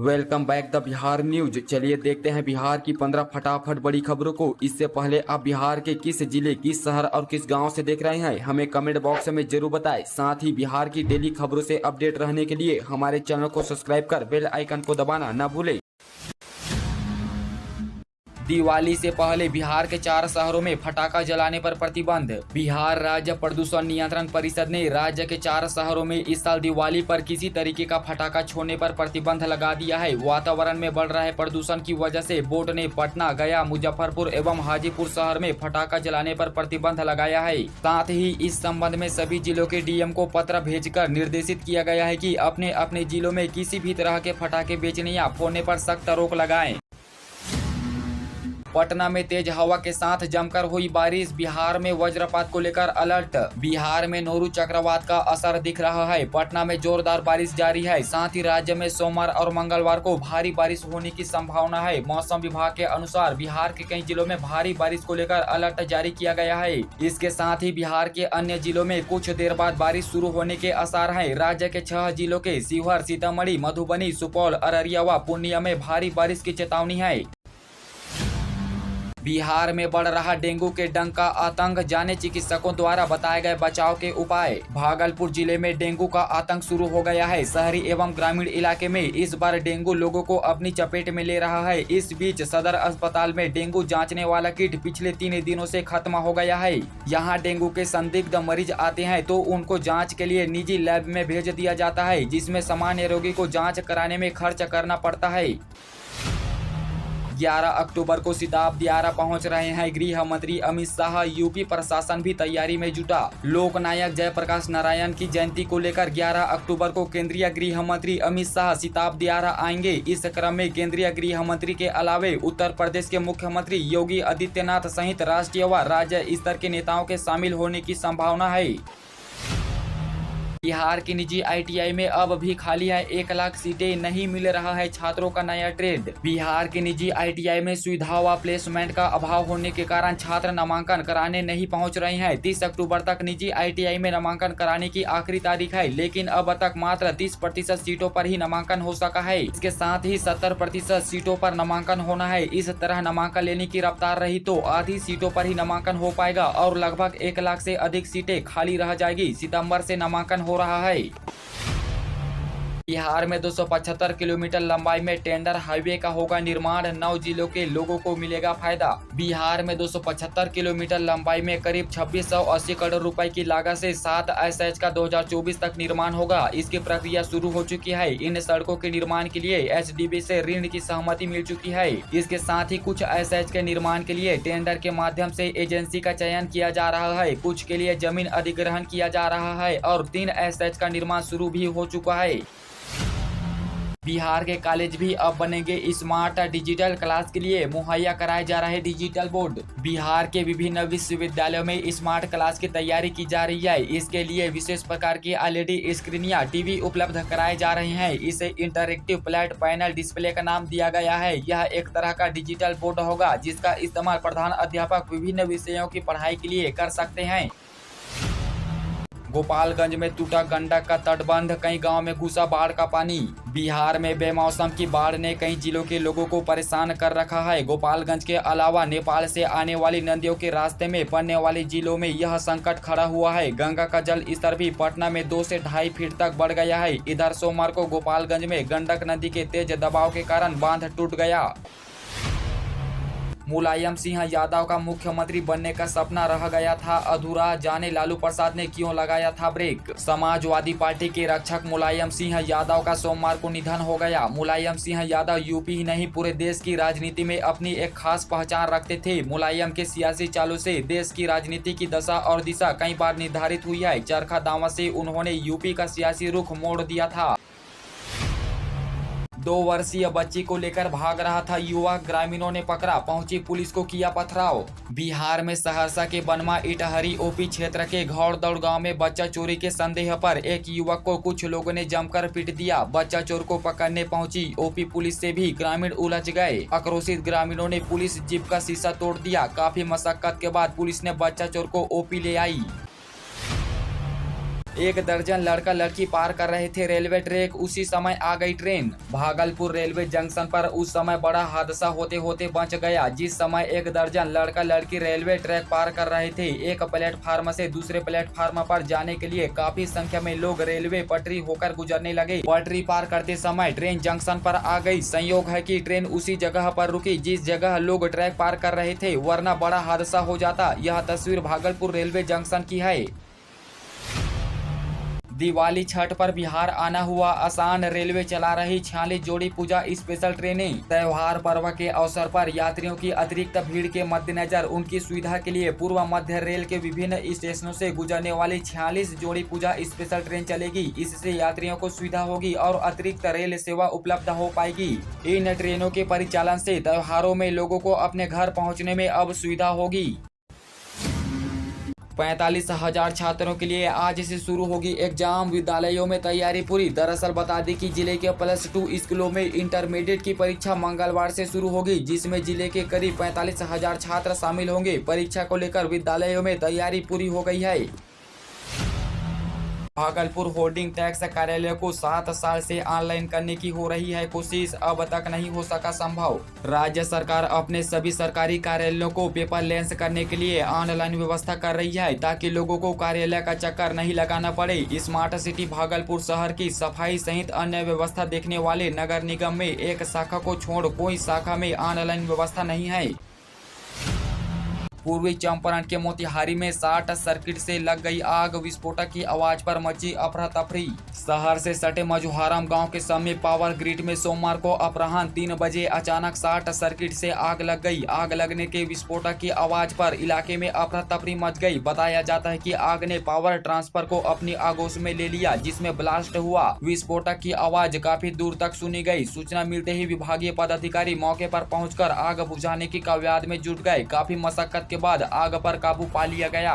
Welcome back the Bihar news. चलिए देखते हैं बिहार की 15 फटाफट बड़ी खबरों को। इससे पहले आप बिहार के किस जिले, किस शहर और किस गांव से देख रहे हैं हमें कमेंट बॉक्स में जरूर बताएं। साथ ही बिहार की डेली खबरों से अपडेट रहने के लिए हमारे चैनल को सब्सक्राइब कर बेल आइकन को दबाना न भूलें। दिवाली से पहले बिहार के 4 शहरों में फटाखा जलाने पर प्रतिबंध। बिहार राज्य प्रदूषण नियंत्रण परिषद ने राज्य के 4 शहरों में इस साल दिवाली पर किसी तरीके का फटाखा छोड़ने पर प्रतिबंध लगा दिया है। वातावरण में बढ़ रहे प्रदूषण की वजह से बोर्ड ने पटना, गया, मुजफ्फरपुर एवं हाजीपुर शहर में फटाखा जलाने पर प्रतिबंध लगाया है। साथ ही इस संबंध में सभी जिलों के डीएम को पत्र भेजकर निर्देशित किया गया है कि अपने अपने जिलों में किसी भी तरह के फटाखे बेचने या फोड़ने पर सख्त रोक लगाएं। पटना में तेज हवा के साथ जमकर हुई बारिश। बिहार में वज्रपात को लेकर अलर्ट। बिहार में नोरू चक्रवात का असर दिख रहा है। पटना में जोरदार बारिश जारी है। साथ ही राज्य में सोमवार और मंगलवार को भारी बारिश होने की संभावना है। मौसम विभाग के अनुसार बिहार के कई जिलों में भारी बारिश को लेकर अलर्ट जारी किया गया है। इसके साथ ही बिहार के अन्य जिलों में कुछ देर बाद बारिश शुरू होने के आसार हैं। राज्य के 6 जिलों के शिवहर, सीतामढ़ी, मधुबनी, सुपौल, अररिया व पूर्णिया में भारी बारिश की चेतावनी है। बिहार में बढ़ रहा डेंगू के डंक का आतंक, जाने चिकित्सकों द्वारा बताए गए बचाव के उपाय। भागलपुर जिले में डेंगू का आतंक शुरू हो गया है। शहरी एवं ग्रामीण इलाके में इस बार डेंगू लोगों को अपनी चपेट में ले रहा है। इस बीच सदर अस्पताल में डेंगू जांचने वाला किट पिछले 3 दिनों से खत्म हो गया है। यहाँ डेंगू के संदिग्ध मरीज आते हैं तो उनको जाँच के लिए निजी लैब में भेज दिया जाता है, जिसमें सामान्य रोगी को जाँच कराने में खर्च करना पड़ता है। 11 अक्टूबर को सिताब दियारा पहुंच रहे हैं गृह मंत्री अमित शाह। यूपी प्रशासन भी तैयारी में जुटा। लोकनायक जयप्रकाश नारायण की जयंती को लेकर 11 अक्टूबर को केंद्रीय गृह मंत्री अमित शाह सिताब दियारा आएंगे। इस क्रम में केंद्रीय गृह मंत्री के अलावे उत्तर प्रदेश के मुख्यमंत्री योगी आदित्यनाथ सहित राष्ट्रीय व राज्य स्तर के नेताओं के शामिल होने की संभावना है। बिहार की निजी आईटीआई में अब भी खाली है 1 लाख सीटें, नहीं मिल रहा है छात्रों का नया ट्रेंड। बिहार की निजी आईटीआई में सुविधा व प्लेसमेंट का अभाव होने के कारण छात्र नामांकन कराने नहीं पहुंच रहे हैं। 30 अक्टूबर तक निजी आईटीआई में नामांकन कराने की आखिरी तारीख है, लेकिन अब तक मात्र 30% सीटों पर ही नामांकन हो सका है। इसके साथ ही 70% सीटों पर नामांकन होना है। इस तरह नामांकन लेने की रफ्तार रही तो आधी सीटों पर ही नामांकन हो पाएगा और लगभग 1 लाख से अधिक सीटें खाली रह जाएगी। सितंबर से नामांकन हो रहा है। बिहार में 275 किलोमीटर लंबाई में टेंडर हाईवे का होगा निर्माण। 9 जिलों के लोगों को मिलेगा फायदा। बिहार में 275 किलोमीटर लंबाई में करीब 2680 करोड़ रुपए की लागत से 7 एसएच का 2024 तक निर्माण होगा। इसकी प्रक्रिया शुरू हो चुकी है। इन सड़कों के निर्माण के लिए एचडीबी से ऋण की सहमति मिल चुकी है। इसके साथ ही कुछ एसएच के निर्माण के लिए टेंडर के माध्यम से एजेंसी का चयन किया जा रहा है। कुछ के लिए जमीन अधिग्रहण किया जा रहा है और 3 एसएच का निर्माण शुरू भी हो चुका है। बिहार के कॉलेज भी अब बनेंगे स्मार्ट। डिजिटल क्लास के लिए मुहैया कराए जा रहे डिजिटल बोर्ड। बिहार के विभिन्न विश्वविद्यालयों में स्मार्ट क्लास की तैयारी की जा रही है। इसके लिए विशेष प्रकार की एलईडी स्क्रीन या टीवी उपलब्ध कराए जा रहे हैं। इसे इंटरएक्टिव फ्लैट पैनल डिस्प्ले का नाम दिया गया है। यह एक तरह का डिजिटल बोर्ड होगा जिसका इस्तेमाल प्रधान अध्यापक विभिन्न विषयों की पढ़ाई के लिए कर सकते हैं। गोपालगंज में टूटा गंडक का तटबंध, कई गांव में घुसा बाढ़ का पानी। बिहार में बेमौसम की बाढ़ ने कई जिलों के लोगों को परेशान कर रखा है। गोपालगंज के अलावा नेपाल से आने वाली नदियों के रास्ते में पड़ने वाले जिलों में यह संकट खड़ा हुआ है। गंगा का जल स्तर भी पटना में 2 से 2.5 फीट तक बढ़ गया है। इधर सोमवार को गोपालगंज में गंडक नदी के तेज दबाव के कारण बांध टूट गया। मुलायम सिंह यादव का मुख्यमंत्री बनने का सपना रह गया था अधूरा, जाने लालू प्रसाद ने क्यों लगाया था ब्रेक। समाजवादी पार्टी के रक्षक मुलायम सिंह यादव का सोमवार को निधन हो गया। मुलायम सिंह यादव यूपी ही नहीं पूरे देश की राजनीति में अपनी एक खास पहचान रखते थे। मुलायम के सियासी चालों से देश की राजनीति की दशा और दिशा कई बार निर्धारित हुई है। चरखा दामन से उन्होंने यूपी का सियासी रुख मोड़ दिया था। 2 वर्षीय बच्ची को लेकर भाग रहा था युवक, ग्रामीणों ने पकड़ा, पहुंची पुलिस को किया पथराव। बिहार में सहरसा के बनवा इटहरी ओपी क्षेत्र के घौड़दौड़ गांव में बच्चा चोरी के संदेह पर एक युवक को कुछ लोगों ने जमकर पीट दिया। बच्चा चोर को पकड़ने पहुंची ओपी पुलिस से भी ग्रामीण उलझ गए। आक्रोशित ग्रामीणों ने पुलिस जीप का शीशा तोड़ दिया। काफी मशक्कत के बाद पुलिस ने बच्चा चोर को ओपी ले आई। एक दर्जन लड़का लड़की पार कर रहे थे रेलवे ट्रैक, उसी समय आ गई ट्रेन। भागलपुर रेलवे जंक्शन पर उस समय बड़ा हादसा होते होते बच गया। जिस समय एक दर्जन लड़का लड़की रेलवे ट्रैक पार कर रहे थे, एक प्लेटफार्म से दूसरे प्लेटफार्म पर जाने के लिए काफी संख्या में लोग रेलवे पटरी होकर गुजरने लगे। पटरी पार करते समय ट्रेन जंक्शन पर आ गई। संयोग है कि ट्रेन उसी जगह पर रुकी जिस जगह लोग ट्रैक पार कर रहे थे, वरना बड़ा हादसा हो जाता। यह तस्वीर भागलपुर रेलवे जंक्शन की है। दिवाली छठ पर बिहार आना हुआ आसान, रेलवे चला रही 46 जोड़ी पूजा स्पेशल ट्रेनें। त्योहार पर्व के अवसर पर यात्रियों की अतिरिक्त भीड़ के मद्देनजर उनकी सुविधा के लिए पूर्व मध्य रेल के विभिन्न स्टेशनों से गुजरने वाली 46 जोड़ी पूजा स्पेशल ट्रेन चलेगी। इससे यात्रियों को सुविधा होगी और अतिरिक्त रेल सेवा उपलब्ध हो पाएगी। इन ट्रेनों के परिचालन से त्योहारों में लोगों को अपने घर पहुँचने में अब सुविधा होगी। 45,000 छात्रों के लिए आज से शुरू होगी एग्जाम, विद्यालयों में तैयारी पूरी। दरअसल बता दें कि जिले के +2 स्कूलों में इंटरमीडिएट की परीक्षा मंगलवार से शुरू होगी, जिसमें जिले के करीब 45,000 छात्र शामिल होंगे। परीक्षा को लेकर विद्यालयों में तैयारी पूरी हो गई है। भागलपुर होर्डिंग टैक्स कार्यालय को 7 साल से ऑनलाइन करने की हो रही है कोशिश, अब तक नहीं हो सका संभव। राज्य सरकार अपने सभी सरकारी कार्यालयों को पेपरलेस करने के लिए ऑनलाइन व्यवस्था कर रही है, ताकि लोगों को कार्यालय का चक्कर नहीं लगाना पड़े। स्मार्ट सिटी भागलपुर शहर की सफाई सहित अन्य व्यवस्था देखने वाले नगर निगम में एक शाखा को छोड़ कोई शाखा में ऑनलाइन व्यवस्था नहीं है। पूर्वी चंपारण के मोतिहारी में शॉर्ट सर्किट से लग गई आग, विस्फोटक की आवाज पर मची अफरा तफरी। शहर से सटे मझुहारम गांव के समीप पावर ग्रिड में सोमवार को अपराह्न 3 बजे अचानक शॉर्ट सर्किट से आग लग गई। आग लगने के विस्फोटक की आवाज पर इलाके में अफरा तफरी मच गई। बताया जाता है कि आग ने पावर ट्रांसफर को अपनी आगोश में ले लिया, जिसमें ब्लास्ट हुआ। विस्फोटक की आवाज काफी दूर तक सुनी गई। सूचना मिलते ही विभागीय पदाधिकारी मौके पर पहुंचकर आग बुझाने की कवायद में जुट गए। काफी मशक्कत के बाद आग पर काबू पा लिया गया।